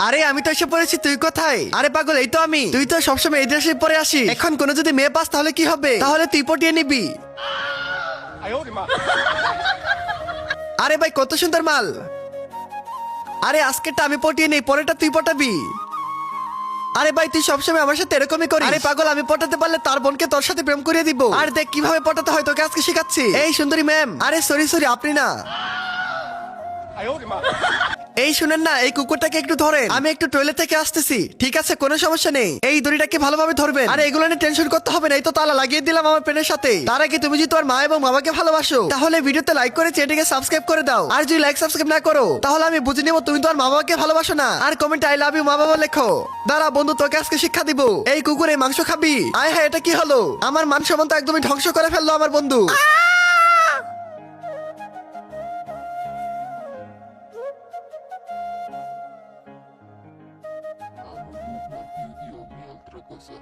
আরে আমি তো এসে পড়েছি, তুই কোথায়? আরে পাগল, এই তো আমি। তুই তো সবসময় এই ড্রেসে পরে আসিস, এখন কোনো যদি মেয়ে পাস তাহলে কি হবে? তাহলে তুই পটিয়ে নিবি। আরে ভাই কত সুন্দর মাল। আরে আজকেরটা আমি পটিয়ে নেই, পরেরটা তুই পটাবি। আরে ভাই তুই সবসময় আমার সাথে এরকমই করিস। আরে পাগল, আমি পটাতে পারলে তার বোনকে তোর সাথে প্রেম করিয়ে দিব। আর দেখ কিভাবে পটাতে হয়, তোকে আজকে শিখাচ্ছি। এই সুন্দরী ম্যাম, আরে সরি সরি, আপনি না। এই শুনেন না, এই কুকুরটাকে একটু ধরেন, আমি একটু টয়লেট থেকে আসতেছি। ঠিক আছে, কোনো সমস্যা নেই। এই দড়িটাকে ভালোভাবে ধরবেন। আর এগুলো নিয়ে টেনশন করতে হবে না, এই তো তালা লাগিয়ে দিলাম আমার পেনের সাথে। তার আগে তুমি যদি তোমার মা এবং বাবাকে ভালোবাসো তাহলে ভিডিওতে লাইক করে চ্যানেলটিকে সাবস্ক্রাইব করে দাও। আর যদি লাইক সাবস্ক্রাইব না করো তাহলে আমি বুঝে নেবো তুমি তোমার মা বাবাকে ভালোবাসো না। আর কমেন্টে আই লাভ ইউ মা বাবা লেখো। দাঁড়া বন্ধু, তোকে আজকে শিক্ষা দিব। এই কুকুর এই মাংস খাবি? আয় হ্যাঁ, এটা কি হলো? আমার মান সম্মান তো একদমই ধ্বংস করে ফেললো আমার বন্ধু। A no lubię i otra cosa.